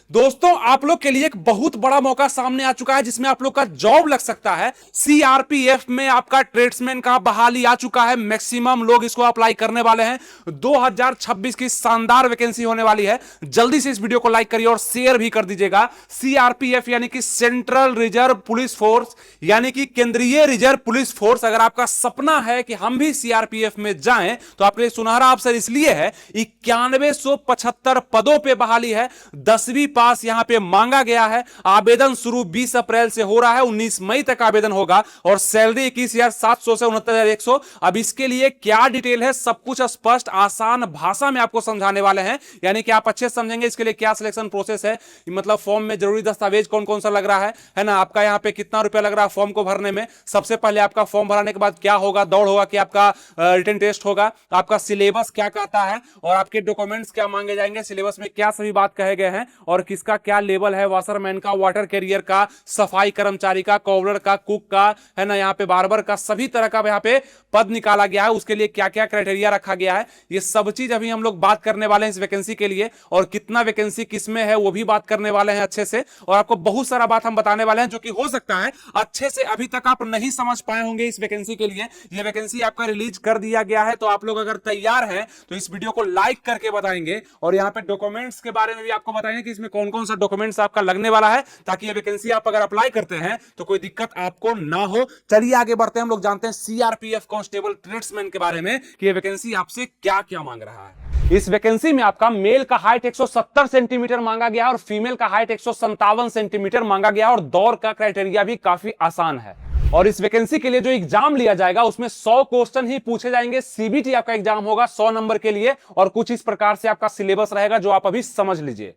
दोस्तों आप लोग के लिए एक बहुत बड़ा मौका सामने आ चुका है जिसमें आप लोग का जॉब लग सकता है। सीआरपीएफ में आपका ट्रेड्समैन का बहाली आ चुका है। मैक्सिमम लोग इसको अप्लाई करने वाले हैं। 2026 की शानदार वैकेंसी होने वाली है। जल्दी से इस वीडियो को लाइक करिए और शेयर भी कर दीजिएगा। सीआरपीएफ यानी कि सेंट्रल रिजर्व पुलिस फोर्स, यानी कि केंद्रीय रिजर्व पुलिस फोर्स। अगर आपका सपना है कि हम भी सीआरपीएफ में जाएं तो आपके लिए सुनहरा अवसर इसलिए है, 9175 पदों पर बहाली है। 10वीं पास यहां पे मांगा गया है। आवेदन शुरू 20 अप्रैल से हो रहा है, 19 मई तक आवेदन होगा और सैलरी 21,700 से 69,100। अब इसके लिए क्या डिटेल है, सब कुछ स्पष्ट आसान भाषा में आपको समझाने वाले हैं, यानी कि आप अच्छे से समझेंगे इसके लिए क्या सिलेक्शन प्रोसेस है, मतलब फॉर्म में जरूरी दस्तावेज कौन कौन सा लग रहा है ना, आपका यहां पे कितना रुपया लग रहा है फॉर्म को भरने में। सबसे पहले आपका फॉर्म भराने के बाद क्या होगा, दौड़ होगा कि आपका रिटन टेस्ट होगा, आपका सिलेबस क्या कहता है और आपके डॉक्यूमेंट्स क्या मांगे जाएंगे, सिलेबस में क्या सभी बात कहे गए हैं और किसका क्या लेवल है, वाशरमैन का, वाटर कैरियर का, सफाई कर्मचारी का, कॉवलर का, कुक का, है ना, यहाँ पे बार्बर का, सभी तरह का यहाँ पे पद निकाला गया है। उसके लिए क्या क्या क्राइटेरिया रखा गया है, ये सब चीज अभी हम लोग बात करने वाले हैं इस वैकेंसी के लिए। और कितना वैकेंसी किसमें है वो भी बात करने वाले हैं अच्छे से, और आपको बहुत सारा बात हम बताने वाले हैं जो कि हो सकता है अच्छे से अभी तक आप नहीं समझ पाए होंगे इस वैकेंसी के लिए। ये वैकेंसी आपका रिलीज कर दिया गया है, तो आप लोग अगर तैयार हैं तो इस वीडियो को लाइक करके बताएंगे और यहाँ पे डॉक्यूमेंट्स के बारे में भी आपको बताएंगे कि इसमें कौन कौन सा डॉक्यूमेंट्स आपका लगने वाला है, ताकि ये वैकेंसी आप अगर अप्लाई करते हैं तो कोई दिक्कत आपको ना हो। चलिए आगे बढ़ते हैं, हम लोग जानते हैं सीआरपीएफ कांस्टेबल ट्रेड्समैन के बारे में कि ये वैकेंसी आपसे क्या क्या मांग रहा है। इस वैकेंसी में आपका मेल का हाइट 170 सेंटीमीटर मांगा गया और फीमेल का हाइट 157 सेंटीमीटर मांगा गया और दौर का क्राइटेरिया भी काफी आसान है। और इस वैकेंसी के लिए जो एग्जाम लिया जाएगा उसमें 100 क्वेश्चन ही पूछे जाएंगे। सीबीटी आपका एग्जाम होगा 100 नंबर के लिए और कुछ इस प्रकार से आपका सिलेबस रहेगा जो आप अभी समझ लीजिए।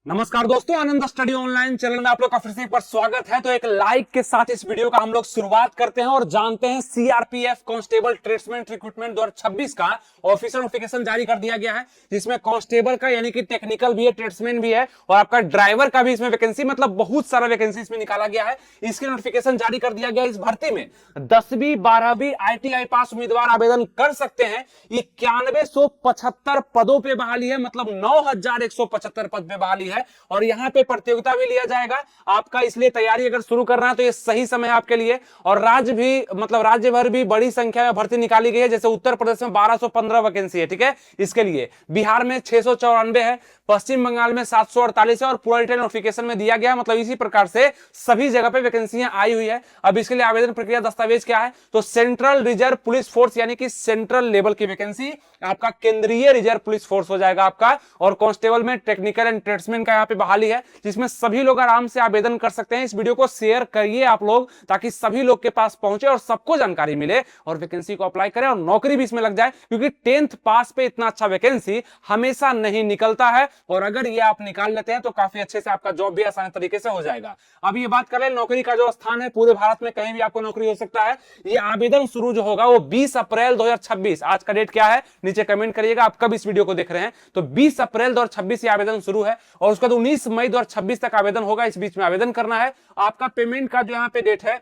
नमस्कार दोस्तों, आनंद स्टडी ऑनलाइन चैनल में आप लोग का फिर से एक बार स्वागत है। तो एक लाइक के साथ इस वीडियो का हम लोग शुरुआत करते हैं और जानते हैं सीआरपीएफ कांस्टेबल ट्रेड्समैन रिक्रूटमेंट 2026 का ऑफिशियल नोटिफिकेशन जारी कर दिया गया है, जिसमें कांस्टेबल का यानी कि टेक्निकल भी है, ट्रेड्समैन भी है और आपका ड्राइवर का भी इसमें वैकेंसी, मतलब बहुत सारा वैकेंसी इसमें निकाला गया है। इसके नोटिफिकेशन जारी कर दिया गया। इस भर्ती में 10वीं 12वीं ITI पास उम्मीदवार आवेदन कर सकते हैं। 9175 पदों पर बहाली है, मतलब 9175 पद पे बहाली है और यहां पे प्रतियोगिता भी लिया जाएगा आपका। इसलिए तैयारी अगर शुरू करना है तो ये सही समय है आपके लिए। और राज्य भी, मतलब राज्य भर भी बड़ी संख्या में भर्ती निकाली गई है। जैसे उत्तर प्रदेश में 1215 वैकेंसी है, ठीक है, इसके लिए बिहार में 694 है, पश्चिम बंगाल में 748 है और पूरा डिटेल नोटिफिकेशन में दिया गया। मतलब इसी प्रकार से सभी जगह पे वैकेंसियां आई हुई है। अब इसके लिए आवेदन प्रक्रिया, दस्तावेज क्या है, तो सेंट्रल रिजर्व पुलिस फोर्स यानी कि सेंट्रल लेवल की वैकेंसी आपका केंद्रीय रिजर्व पुलिस फोर्स हो जाएगा आपका। और कांस्टेबल में टेक्निकल एंड ट्रेड्समैन का यहाँ पे बहाली है, जिसमें सभी लोग आराम से आवेदन कर सकते हैं। इस वीडियो को शेयर करिए आप लोग, ताकि सभी लोग के पास पहुंचे और सबको जानकारी मिले और वैकेंसी को अप्लाई करें और नौकरी भी इसमें लग जाए, क्योंकि 10th पास पे इतना अच्छा वैकेंसी हमेशा नहीं निकलता है। और अगर ये आप निकाल लेते हैं तो काफी अच्छे से आपका जॉब भी आसान तरीके से हो जाएगा। अब ये बात करें नौकरी का जो स्थान है, पूरे भारत में कहीं भी आपको नौकरी हो सकता है। ये आवेदन शुरू जो होगा वो 20 अप्रैल 2026, आज का डेट क्या है नीचे कमेंट करिएगा आप कब इस वीडियो को देख रहे हैं। तो 20 अप्रैल 2026 ये आवेदन शुरू है और उसके बाद 19 मई 2026 तक आवेदन होगा। इस बीच में आवेदन करना है। आपका पेमेंट का जो यहाँ पे डेट है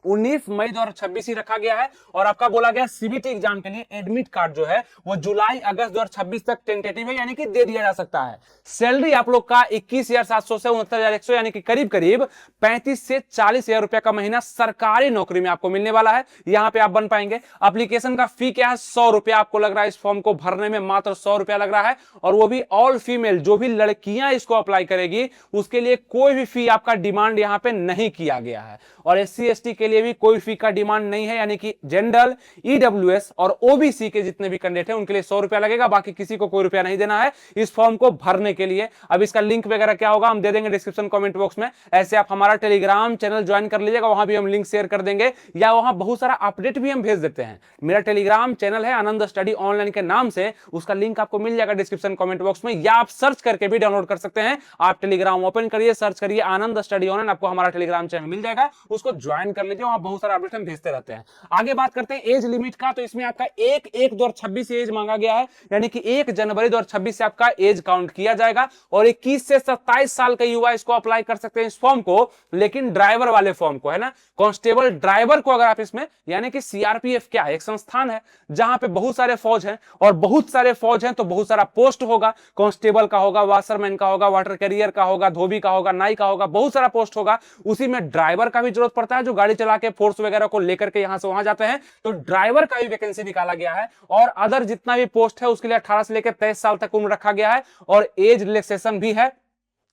19 मई 2026 ही रखा गया है। और आपका बोला गया सीबीटी एग्जाम के लिए एडमिट कार्ड जो है वो जुलाई अगस्त 2026 तक टेंटेटिव है, यानी कि दे दिया जा सकता है। सैलरी आप लोग का 21,700 से 69,100, यानी कि करीब करीब 35 से 40,000 रुपए का महीना सरकारी नौकरी में आपको मिलने वाला है। यहां पे आप बन पाएंगे। एप्लीकेशन का फी क्या है, 100 रुपया आपको लग रहा है। इस फॉर्म को भरने में मात्र 100 रुपया लग रहा है और वो भी ऑल फीमेल, जो भी लड़कियां इसको अप्लाई करेगी उसके लिए कोई भी फी आपका डिमांड यहां पे नहीं किया गया है। और SC ST के लिए भी कोई फी का डिमांड नहीं है, यानी कि जनरल, EWS और OBC के जितने भी कैंडिडेट हैं उनके लिए 100 रुपया लगेगा, बाकी किसी को कोई रुपया नहीं देना है इस फॉर्म को भरने के लिए। अब इसका लिंक वगैरह क्या होगा हम दे देंगे डिस्क्रिप्शन कमेंट बॉक्स में। ऐसे आप हमारा टेलीग्राम चैनल ज्वाइन कर लीजिएगा, वहां भी हम लिंक शेयर कर देंगे, या वहां बहुत सारा अपडेट भी हम भेज देते हैं। मेरा टेलीग्राम चैनल है आनंद स्टडी ऑनलाइन के नाम से, उसका लिंक आपको मिल जाएगा डिस्क्रिप्शन कमेंट बॉक्स में, या आप सर्च करके भी डाउनलोड कर सकते हैं। आप टेलीग्राम ओपन करिए, सर्च करिए आनंद स्टडी ऑनलाइन, आपको हमारा टेलीग्राम चैनल मिल जाएगा, उसको ज्वाइन कर लीजिए हैं, वहां बहुत सारे अपडेट हम भेजते रहते हैं। आगे बात करते हैं एज लिमिट का, तो इसमें आपका 1/1/2026 से एज मांगा गया है, यानी कि 1 जनवरी 2026 से आपका एज काउंट किया जाएगा और 21 से 27 साल का युवा इसको अप्लाई कर सकते हैं इस फॉर्म को, लेकिन ड्राइवर वाले फॉर्म को, है ना, कांस्टेबल ड्राइवर को अगर आप इसमें, यानी कि सीआरपीएफ क्या है, एक संस्थान है जहां पे बहुत सारे फौज हैं और बहुत सारे फौज हैं तो बहुत सारा पोस्ट होगा, कांस्टेबल का होगा, वाशरमैन का होगा, वाटर कैरियर का होगा, धोबी का होगा, नाई का होगा, बहुत सारा पोस्ट होगा। उसी में ड्राइवर का भी जरूरत पड़ता है जो गाड़ी चला के फोर्स वगैरह को लेकर के यहां से वहां जाते हैं, तो ड्राइवर का भी वैकेंसी निकाला गया है। और अदर जितना भी पोस्ट है उसके लिए 18 से लेकर 23 साल तक उम्र रखा गया है और एज रिलैक्सेशन भी है,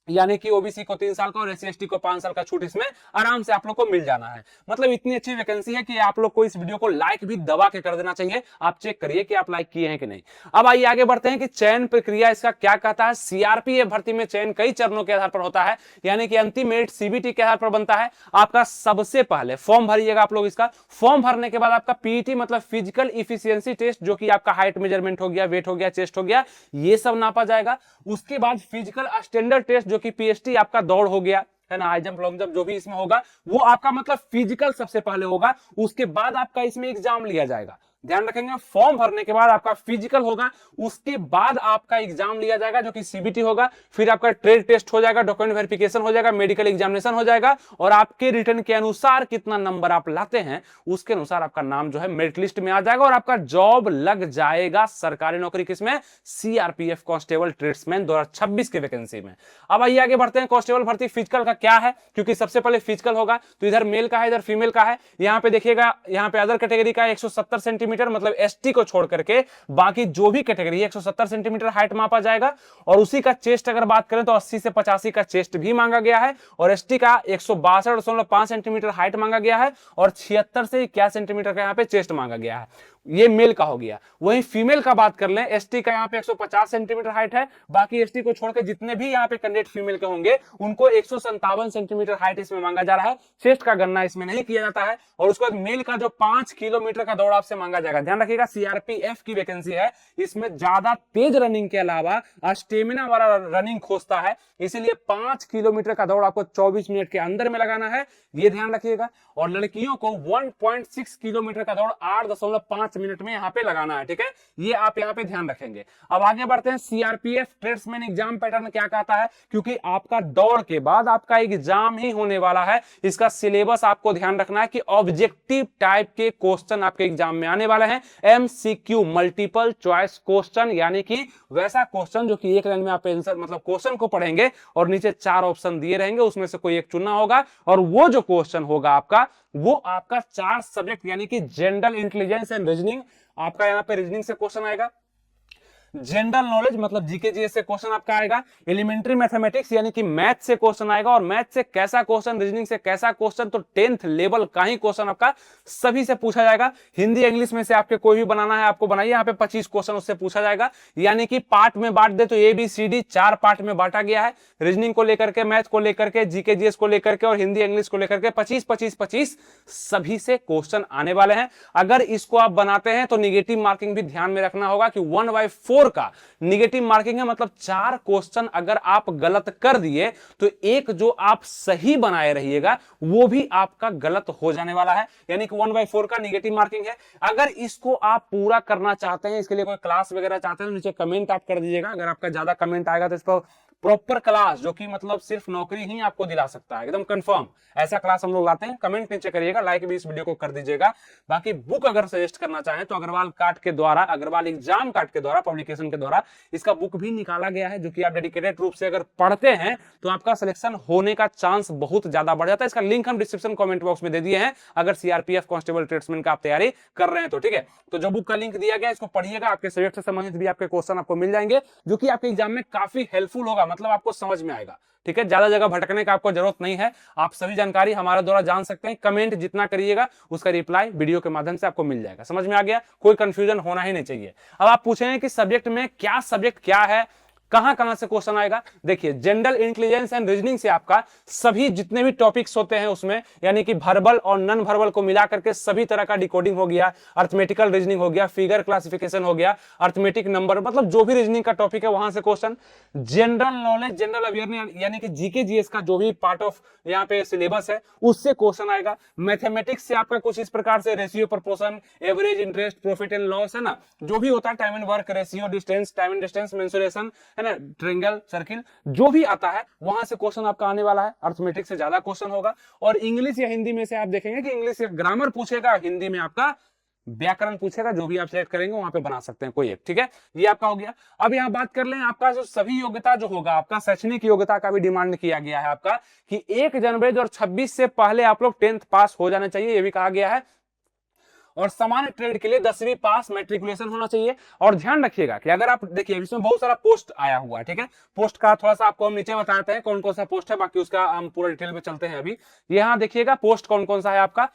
यानी कि ओबीसी को 3 साल का और एससी एसटी को 5 साल का छूट इसमें आराम से आप लोग को मिल जाना है। मतलब इतनी अच्छी वैकेंसी है कि आप लोग को इस वीडियो को लाइक भी दबा के कर देना चाहिए। आप चेक करिए कि आप लाइक किए हैं कि नहीं। अब आइए आगे बढ़ते हैं कि चयन प्रक्रिया इसका क्या कहता है। सीआरपीएफ भर्ती में चयन कई चरणों के आधार पर होता है, यानी कि अंतिम मेरिट सीबीटी के आधार पर बनता है। आपका सबसे पहले फॉर्म भरिएगा आप लोग, इसका फॉर्म भरने के बाद आपका पीईटी मतलब फिजिकल इफिशियंसी टेस्ट, जो कि आपका हाइट मेजरमेंट हो गया, वेट हो गया, चेस्ट हो गया, ये सब नापा जाएगा। उसके बाद फिजिकल स्टैंडर्ड टेस्ट जो कि पीएसटी आपका दौड़ हो गया, है ना, हाई जंप, लॉन्ग जंप, जो भी इसमें होगा वो आपका मतलब फिजिकल सबसे पहले होगा। उसके बाद आपका इसमें एग्जाम लिया जाएगा। ध्यान रखेंगे, फॉर्म भरने के बाद आपका फिजिकल होगा, उसके बाद आपका एग्जाम लिया जाएगा जो कि सीबीटी होगा, फिर आपका ट्रेड टेस्ट हो जाएगा, डॉक्यूमेंट वेरिफिकेशन हो जाएगा, मेडिकल एग्जामिनेशन हो जाएगा और आपके रिटर्न के अनुसार कितना नंबर आप लाते हैं उसके अनुसार आपका नाम जो है मेरिट लिस्ट में आ जाएगा और आपका जॉब लग जाएगा। सरकारी नौकरी किसमें? सीआरपीएफ कांस्टेबल ट्रेड्समैन 2026 के वैकेंसी में। अब आइए आगे बढ़ते हैं। कांस्टेबल भर्ती फिजिकल का क्या है, क्योंकि सबसे पहले फिजिकल होगा, तो इधर मेल का है, इधर फीमेल का है। यहाँ पे देखिएगा, यहाँ पे अदर कैटेगरी का 170 सेंटीमीटर, मतलब एसटी को छोड़ करके बाकी जो भी कैटेगरी है 170 सेंटीमीटर हाइट मापा जाएगा। और उसी का चेस्ट अगर बात करें तो 80 से 85 का चेस्ट भी मांगा गया है और एसटी का 162.5 सेंटीमीटर हाइट मांगा गया है और 76 से 81 सेंटीमीटर का यहाँ पे चेस्ट मांगा गया है। ये मेल का हो गया। वहीं फीमेल का बात कर लें, एसटी का यहाँ पे 150 सेंटीमीटर हाइट है, बाकी एसटी को छोड़कर जितने भी यहाँ पे कैंडिडेट फीमेल के होंगे उनको 157 सेंटीमीटर हाइट इसमें मांगा जा रहा है। चेस्ट का गणना इसमें नहीं किया जाता है। और उसके बाद मेल का जो 5 किलोमीटर का दौड़ आपसे मांगा जाएगा। ध्यान रखिएगा, सीआरपीएफ की वैकेंसी है, इसमें ज्यादा तेज रनिंग के अलावा स्टेमिना वाला रनिंग खोजता है, इसीलिए 5 किलोमीटर का दौड़ आपको 24 मिनट के अंदर में लगाना है, ये ध्यान रखिएगा। और लड़कियों को 1.6 किलोमीटर का दौड़ 8.5 मिनट में यहाँ पे लगाना है, ठीक है, ये आप यहाँ पे ध्यान रखेंगे। अब आगे बढ़ते हैं। सीआरपीएफ ट्रेड्समैन एग्जाम पैटर्न क्या कहता है, क्योंकि आपका दौड़ के बाद आपका एग्जाम ही होने वाला है। इसका सिलेबस आपको ध्यान रखना है कि ऑब्जेक्टिव टाइप के क्वेश्चन आपके एग्जाम में आने वाले हैं। एमसीक्यू मल्टीपल चॉइस क्वेश्चन, यानी कि वैसा क्वेश्चन जो कि एक लाइन में आप आंसर मतलब क्वेश्चन को पढ़ेंगे और नीचे 4 ऑप्शन दिए रहेंगे, उसमें से कोई एक चुनना होगा और वो जो क्वेश्चन होगा आपका, वो आपका 4 सब्जेक्ट यानी कि जनरल इंटेलिजेंस एंड रीजनिंग, आपका यहाँ पे रीजनिंग से क्वेश्चन आएगा, जनरल नॉलेज मतलब जीके जीएस से क्वेश्चन आपका आएगा, एलिमेंट्री मैथमेटिक्स यानी कि मैथ से क्वेश्चन आएगा। और मैथ से कैसा क्वेश्चन, रीजनिंग से कैसा क्वेश्चन, तो 10th लेवल का ही क्वेश्चन आपका सभी से पूछा जाएगा। हिंदी इंग्लिश में से आपके कोई भी बनाना है आपको बनाइए, यहाँ पे 25 क्वेश्चन उससे पूछा जाएगा। यानी कि पार्ट में बांट दे तो ABCD 4 पार्ट में बांटा गया है, रीजनिंग को लेकर के, मैथ को लेकर के, जीके जीएस को लेकर के और हिंदी इंग्लिश को लेकर के 25 सभी से क्वेश्चन आने वाले हैं। अगर इसको आप बनाते हैं तो निगेटिव मार्किंग भी ध्यान में रखना होगा कि 1/4 का निगेटिव मार्किंग है, मतलब 4 क्वेश्चन अगर आप गलत कर दिए तो एक जो आप सही बनाए रहिएगा वो भी आपका गलत हो जाने वाला है, यानी कि 1/4 का निगेटिव मार्किंग है। अगर इसको आप पूरा करना चाहते हैं, इसके लिए कोई क्लास वगैरह चाहते हैं तो नीचे कमेंट आप कर दीजिएगा। अगर आपका ज्यादा कमेंट आएगा तो इस पर प्रॉपर क्लास जो कि मतलब सिर्फ नौकरी ही आपको दिला सकता है, एकदम कंफर्म, ऐसा क्लास हम लोग लाते हैं। कमेंट नीचे करिएगा, लाइक भी इस वीडियो को कर दीजिएगा। बाकी बुक अगर सजेस्ट करना चाहें तो अग्रवाल काट के द्वारा, अग्रवाल एग्जाम काट के द्वारा, पब्लिकेशन के द्वारा इसका बुक भी निकाला गया है, जो कि आप डेडिकेटेड रूप से अगर पढ़ते हैं तो आपका सिलेक्शन होने का चांस बहुत ज्यादा बढ़ जाता है। इसका लिंक हम डिस्क्रिप्शन कमेंट बॉक्स में दे दिए हैं, अगर सीआरपीएफ कांस्टेबल ट्रेड्समैन का आप तैयारी कर रहे हैं तो, ठीक है। तो जो बुक का लिंक दिया गया इसको पढ़िएगा, आपके सब्जेक्ट से संबंधित भी आपके क्वेश्चन आपको मिल जाएंगे, जो कि आपके एग्जाम में काफी हेल्पफुल होगा, मतलब आपको समझ में आएगा, ठीक है। ज्यादा जगह भटकने का आपको जरूरत नहीं है, आप सभी जानकारी हमारे द्वारा जान सकते हैं। कमेंट जितना करिएगा उसका रिप्लाई वीडियो के माध्यम से आपको मिल जाएगा। समझ में आ गया, कोई कंफ्यूजन होना ही नहीं चाहिए। अब आप पूछेंगे कि सब्जेक्ट में क्या, सब्जेक्ट क्या है, कहां कहां से क्वेश्चन आएगा, देखिए जनरल इंटेलिजेंस एंड रीजनिंग से आपका सभी जितने भी टॉपिक्स होते हैं उसमें, यानी कि वर्बल और नॉन वर्बल को मिला करके सभी तरह का डिकोडिंग हो गया, अर्थमेटिकल रीजनिंग हो गया, फिगर क्लासिफिकेशन हो गया, अर्थमेटिक नंबर, मतलब जो भी रीजनिंग का टॉपिक है वहां से question, general knowledge, general awareness यानी कि जीके जीएस का जो भी पार्ट ऑफ यहाँ पे सिलेबस है उससे क्वेश्चन आएगा। मैथमेटिक्स से आपका कुछ इस प्रकार से ratio, proportion, average, interest, profit and loss है ना, जो भी होता है, time and work ratio, distance, time and distance, mensuration है ना, ट्रायंगल, सर्किल, जो भी आता है वहां से क्वेश्चन आपका आने वाला है। अर्थमेटिक्स से ज्यादा क्वेश्चन होगा। और इंग्लिश या हिंदी में से आप देखेंगे कि इंग्लिश ग्रामर पूछेगा, हिंदी में आपका व्याकरण पूछेगा, जो भी आप सिलेक्ट करेंगे वहां पे बना सकते हैं कोई एक, ठीक है, ये आपका हो गया। अब यहाँ बात कर लें आपका जो सभी योग्यता जो होगा, आपका शैक्षणिक योग्यता का भी डिमांड किया गया है आपका कि 1 जनवरी 2026 से पहले आप लोग 10th पास हो जाने चाहिए, ये भी कहा गया है। और सामान्य ट्रेड के लिए 10वीं पास मैट्रिकुलेशन होना चाहिए। और ध्यान रखिएगा कि अगर आप देखिए इसमें बहुत सारा पोस्ट आया हुआ है, ठीक है, पोस्ट का थोड़ा सा आपको हम नीचे बताते हैं कौन कौन सा पोस्ट है, बाकी उसका हम पूरा डिटेल में चलते हैं। अभी यहाँ देखिएगा पोस्ट कौन कौन सा है आपका।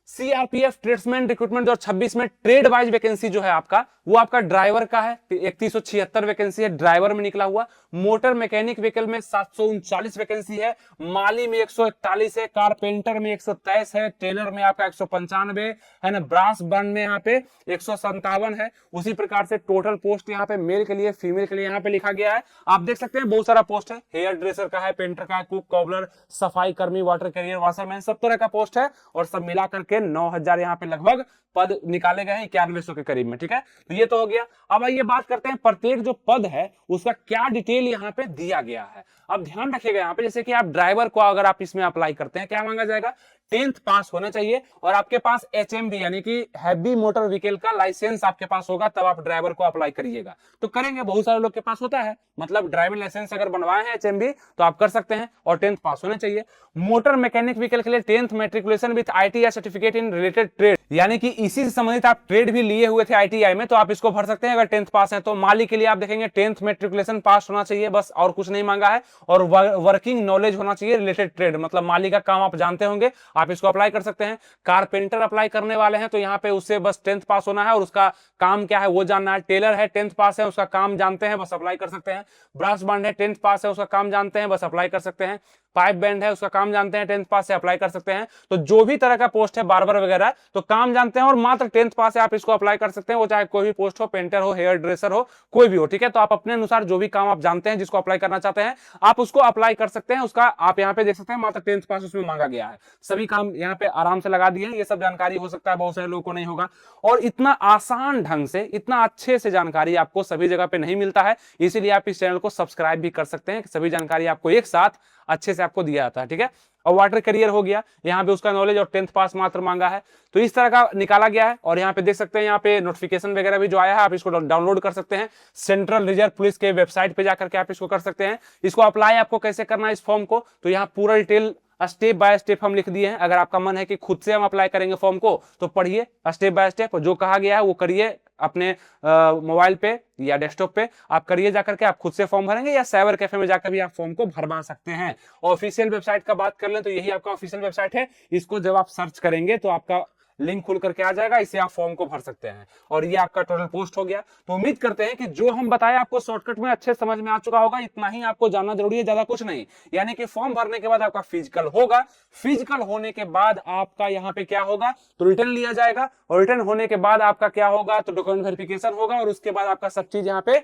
सीआरपीएफ ट्रेड्समैन रिक्रूटमेंट 2026 में ट्रेड वाइज वैकेंसी जो है आपका वो आपका ड्राइवर का है, 3176 वैकेंसी है ड्राइवर में निकला हुआ। मोटर मैकेनिक व्हीकल में 739 वैकेंसी है, माली में 141 है, कारपेंटर में 123 है, टेलर में आपका 195 है ना, ब्रास बर्न में यहाँ पे 157 है। उसी प्रकार से टोटल पोस्ट यहाँ पे मेल के लिए, फीमेल के लिए यहाँ पे लिखा गया है। आप देख सकते हैं बहुत सारा पोस्ट है, हेयर ड्रेसर का है, पेंटर का है, कुक, कॉबलर, सफाई कर्मी, वाटर कैरियर, वाशरमैन, सब तरह का पोस्ट है। और सब मिला करके 9000 यहाँ पे लगभग पद निकाले गए हैं 9100 के करीब में, ठीक है। तो ये तो हो गया। अब आइए बात करते हैं प्रत्येक जो पद है उसका क्या डिटेल यहाँ पे दिया गया है। अब ध्यान रखिएगा यहाँ पे, जैसे कि आप ड्राइवर को अगर आप इसमें अप्लाई करते हैं, क्या मांगा जाएगा, 10th पास होना चाहिए और आपके पास एचएमवी यानी कि हैवी मोटर व्हीकल का लाइसेंस आपके पास होगा, तब आप ड्राइवर को अप्लाई करिएगा। तो करेंगे, बहुत सारे लोग के पास होता है, मतलब ड्राइविंग लाइसेंस अगर बनवाए हैं एचएमवी तो आप कर सकते हैं और 10th पास होना चाहिए। मोटर मैकेनिक व्हीकल के लिए 10th मैट्रिकुलेशन विद आईटी या सर्टिफिकेट इन रिलेटेड ट्रेड, यानी कि इसी से संबंधित आप ट्रेड भी लिए हुए थे आईटीआई में, तो आप इसको भर सकते हैं अगर 10th पास है तो। माली के लिए आप देखेंगे 10th मैट्रिकुलेशन पास होना चाहिए, बस और कुछ नहीं मांगा है। और वर्किंग नॉलेज होना चाहिए रिलेटेड ट्रेड, मतलब माली का काम आप जानते होंगे, आप इसको अप्लाई कर सकते हैं। कारपेंटर अप्लाई करने वाले हैं तो यहाँ पे उससे बस 10th पास होना है और उसका काम क्या है वो जानना है। टेलर है 10th पास है, उसका काम जानते हैं, बस अप्लाई कर सकते हैं। ब्रास बैंड है 10th पास है, उसका काम जानते हैं, बस अप्लाई कर सकते हैं। पाइप बैंड है उसका काम जानते हैं, 10th पास से अप्लाई कर सकते हैं। तो जो भी तरह का पोस्ट है, बार्बर वगैरह, तो काम जानते हैं और मात्र 10th पास से आप इसको अप्लाई कर सकते हैं। वो चाहे कोई भी पोस्ट हो, पेंटर हो, हेयर ड्रेसर हो, कोई भी हो, ठीक है। तो आप अपने अनुसार जो भी काम आप जानते हैं, जिसको अप्लाई करना चाहते हैं, आप उसको अप्लाई कर सकते हैं। उसका आप यहाँ पे देख सकते हैं मात्र 10th पास उसमें मांगा गया है। सभी काम यहाँ पे आराम से लगा दिए। ये सब जानकारी हो सकता है बहुत सारे लोगों को नहीं होगा, और इतना आसान ढंग से, इतना अच्छे से जानकारी आपको सभी जगह पे नहीं मिलता है, इसीलिए आप इस चैनल को सब्सक्राइब भी कर सकते हैं। सभी जानकारी आपको एक साथ अच्छे से आपको दिया जाता है, ठीक है। और वाटर करियर हो गया, यहाँ पे उसका नॉलेज और 10th पास मात्र मांगा है, तो इस तरह का निकाला गया है। और यहाँ पे देख सकते हैं, यहाँ पे नोटिफिकेशन वगैरह भी जो आया है, आप इसको डाउनलोड कर सकते हैं। सेंट्रल रिजर्व पुलिस के वेबसाइट पे जाकर के आप इसको कर सकते हैं। इसको अप्लाई आपको कैसे करना है इस फॉर्म को, तो यहाँ पूरा डिटेल स्टेप बाय स्टेप हम लिख दिए हैं। अगर आपका मन है कि खुद से हम अप्लाई करेंगे फॉर्म को, तो पढ़िए स्टेप बाय स्टेप, जो कहा गया है वो करिए। अपने मोबाइल पे या डेस्कटॉप पे आप करिए, जाकर के आप खुद से फॉर्म भरेंगे, या साइबर कैफे में जाकर भी आप फॉर्म को भरवा सकते हैं। ऑफिशियल वेबसाइट का बात कर लें तो यही आपका ऑफिशियल वेबसाइट है। इसको जब आप सर्च करेंगे तो आपका लिंक खुल करके आ जाएगा, इसे आप फॉर्म को भर सकते हैं। और ये आपका टोटल पोस्ट हो गया। तो उम्मीद करते हैं कि जो हम बताए आपको शॉर्टकट में अच्छे समझ में आ चुका होगा। इतना ही आपको जानना जरूरी है, ज्यादा कुछ नहीं। यानी कि फॉर्म भरने के बाद आपका फिजिकल होगा, फिजिकल होने के बाद आपका यहाँ पे क्या होगा, तो रिटर्न लिया जाएगा, और रिटर्न होने के बाद आपका क्या होगा, तो डॉक्यूमेंट वेरिफिकेशन होगा, और उसके बाद आपका सब चीज यहाँ पे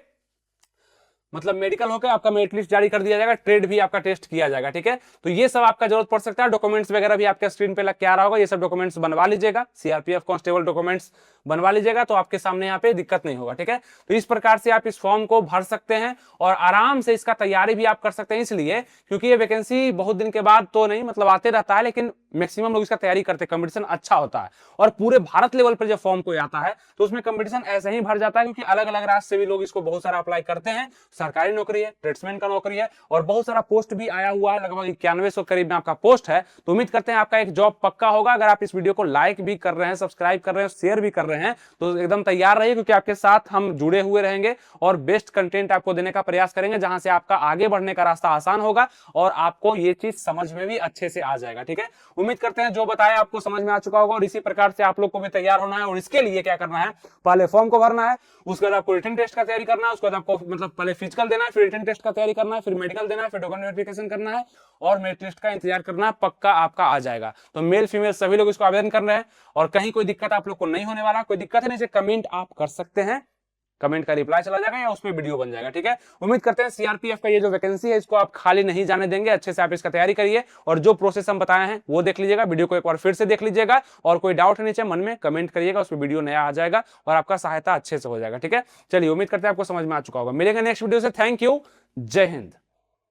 मतलब मेडिकल होकर आपका मेरिट लिस्ट जारी कर दिया जाएगा, ट्रेड भी आपका टेस्ट किया जाएगा, ठीक है। तो ये सब आपका जरूरत पड़ सकता है। डॉक्यूमेंट्स वगैरह भी आपके स्क्रीन पे लग के आ रहा होगा, ये सब डॉक्यूमेंट्स बनवा लीजिएगा। सीआरपीएफ कांस्टेबल डॉक्यूमेंट्स बनवा लीजिएगा, तो आपके सामने यहाँ पे दिक्कत नहीं होगा, ठीक है। तो इस प्रकार से आप इस फॉर्म को भर सकते हैं और आराम से इसका तैयारी भी आप कर सकते हैं। इसलिए क्योंकि ये वैकेंसी बहुत दिन के बाद तो नहीं, मतलब आते रहता है, लेकिन मैक्सिमम लोग इसका तैयारी करते हैं। कंपटीशन अच्छा होता है, और पूरे भारत लेवल पर जब फॉर्म कोई आता है तो उसमें कंपटीशन ऐसे ही भर जाता है, क्योंकि अलग अलग राज्य से भी लोग इसको बहुत सारा अप्लाई करते हैं। सरकारी नौकरी है, ट्रेड्समैन का नौकरी है, और बहुत सारा पोस्ट भी आया हुआ है, लगभग 9100 करीब में आपका पोस्ट है। तो उम्मीद करते हैं आपका एक जॉब पक्का होगा। अगर आप इस वीडियो को लाइक भी कर रहे हैं, सब्सक्राइब कर रहे हैं, शेयर भी कर रहे हैं, तो एकदम तैयार रहिए, क्योंकि आपके साथ हम जुड़े हुए रहेंगे और बेस्ट कंटेंट आपको देने का प्रयास करेंगे, जहां से आपका आगे बढ़ने का रास्ता आसान होगा और आपको ये चीज समझ में भी अच्छे से आ जाएगा, ठीक है। उम्मीद करते हैं जो बताया आपको समझ में आ चुका होगा, और इसी प्रकार से आप लोग को भी तैयार होना है। और इसके लिए क्या करना है, पहले फॉर्म को भरना है, उसके बाद आपको रिटन टेस्ट का तैयारी करना है, उसके बाद आपको मतलब पहले फिजिकल देना है, फिर रिटन टेस्ट का तैयारी करना है, फिर मेडिकल देना है, फिर डॉक्यूमेंट वेरिफिकेशन करना है और मेरिट लिस्ट का इंतजार करना है। पक्का आपका आ जाएगा। तो मेल फीमेल सभी लोग इसको आवेदन कर रहे हैं और कहीं कोई दिक्कत आप लोग को नहीं होने वाला। कोई दिक्कत है नहीं, कमेंट आप कर सकते हैं, कमेंट का रिप्लाई चला जाएगा या उसमें वीडियो बन जाएगा। ठीक है, उम्मीद करते हैं सीआरपीएफ का ये जो वैकेंसी है इसको आप खाली नहीं जाने देंगे। अच्छे से आप इसका तैयारी करिए और जो प्रोसेस हम बताए हैं वो देख लीजिएगा, वीडियो को एक बार फिर से देख लीजिएगा और कोई डाउट नीचे मन में कमेंट करिएगा, उसमें वीडियो नया आ जाएगा और आपका सहायता अच्छे से हो जाएगा। ठीक है, चलिए उम्मीद करते हैं आपको समझ में आ चुका होगा। मिलेंगे नेक्स्ट वीडियो से। थैंक यू, जय हिंद।